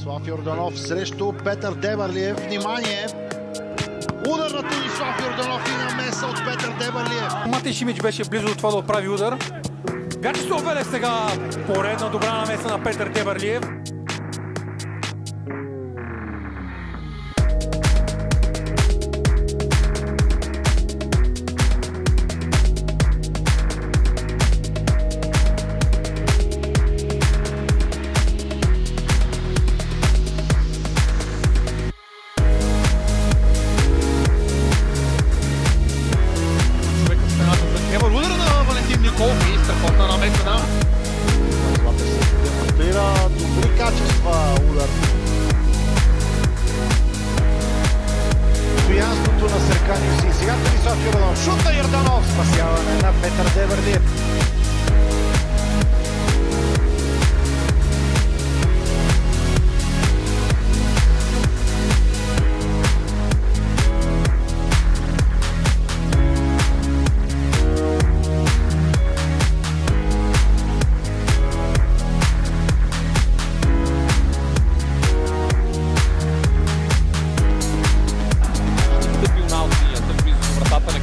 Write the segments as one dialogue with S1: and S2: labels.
S1: Станислав Йорданов срещу Петър Дебърлиев. Внимание! Удар на Станислав Йорданов и намеса от Петър Дебърлиев.
S2: Матей Шимич беше близо до това да отправи удар. Вячеслав Велев сега поредна добра намеса на Петър Дебърлиев.
S1: Удар на Валентин Николов и страхотна намеса на Златев се демонстрира добри качества удар. Стоянството на Сърканиус и сега Станислав Йорданов. Шут на Йорданов. Спасяване на Петър Дебърлиев.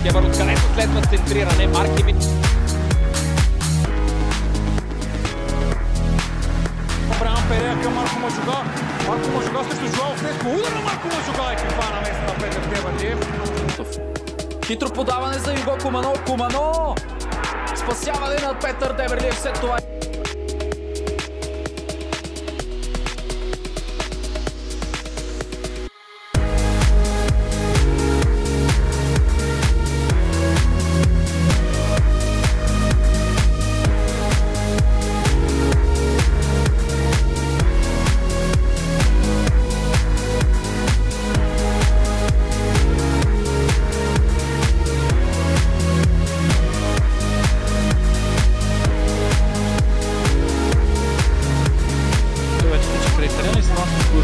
S3: Кевър, откъдето следва центриране. Маркевич.
S2: Абрам Перея към Марко Мачуга. Марко Мачуга срещу Жоал Фреско. Удар на Марко Мачуга и каква намеса на Петър Дебърлиев.
S3: Хитро подаване за Иво Кумано. Кумано! Спасяване на Петър Дебърлиев след това.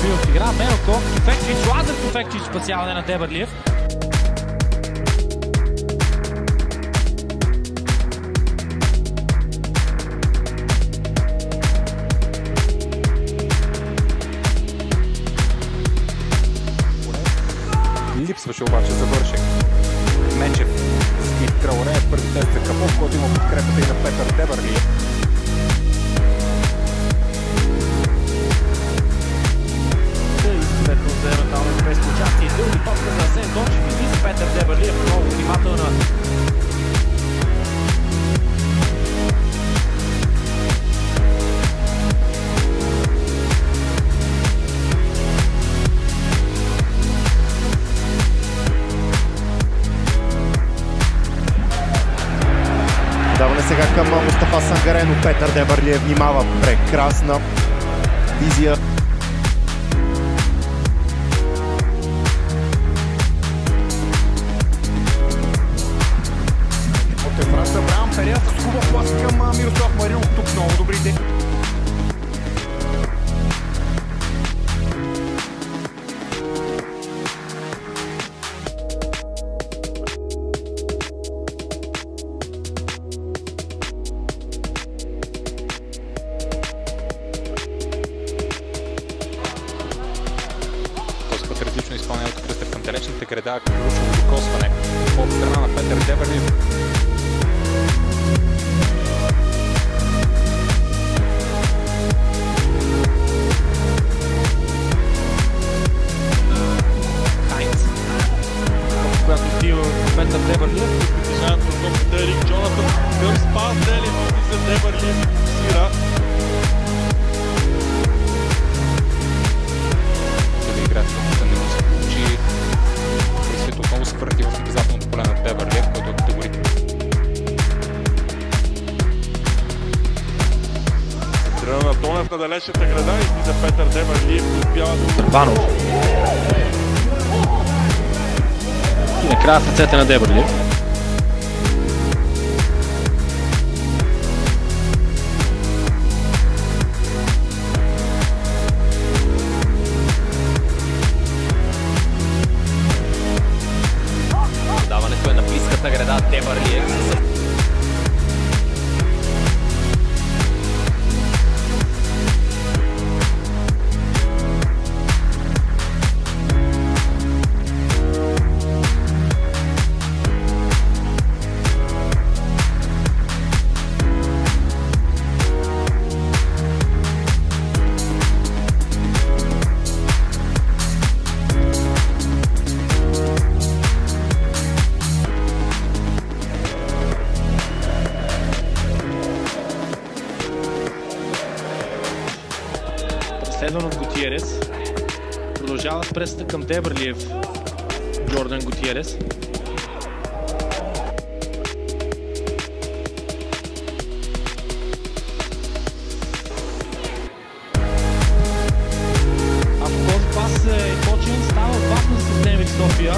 S2: В игра Меноко, Туфекчич, Лазар Туфекчич, спасяване на Дебърлиев.
S4: Липсваше обаче завършек. Мечев с Траоре, първи тест за Капов, който има подкрепата и на Петър Дебърлиев.
S3: Вземе там европейско участие. Дълги топка за Асен Дончев. Излиза Петър Дебърлиев. Много внимателна.
S1: Даване сега към Мустафа Сангарено. Петър Дебърлиев внимава. Прекрасна визия.
S2: Абрам Перея с хубав пас към Мирослав Маринов. Тук много добрите.
S4: Този път различно изпълнява от Кръстев към далечната града, ключово докосване от страна на Петър Дебърлиев.
S2: Която отива Петър Дебърлиев.
S5: Притежанието на топката Ерик Джонатън. Гърс пас, Дели, за Дебърлиев сира.
S4: Дали играта не му се получи. Кръстев отново се върти в наказателното поле на Дебърлиев, който е категоричен.
S5: Центрира на Тонев на далечната града и за Петър Дебърлиев успява да
S6: Сърбанов. И накрая в ръцете на Дебърлиев.
S3: Даването е на близката града. Дебърлиев.
S6: Готиерес. Продължава с пресата към Дебърлиев. Джордан Готиерес. Ако този пас е точен, става опасно да се вземе София.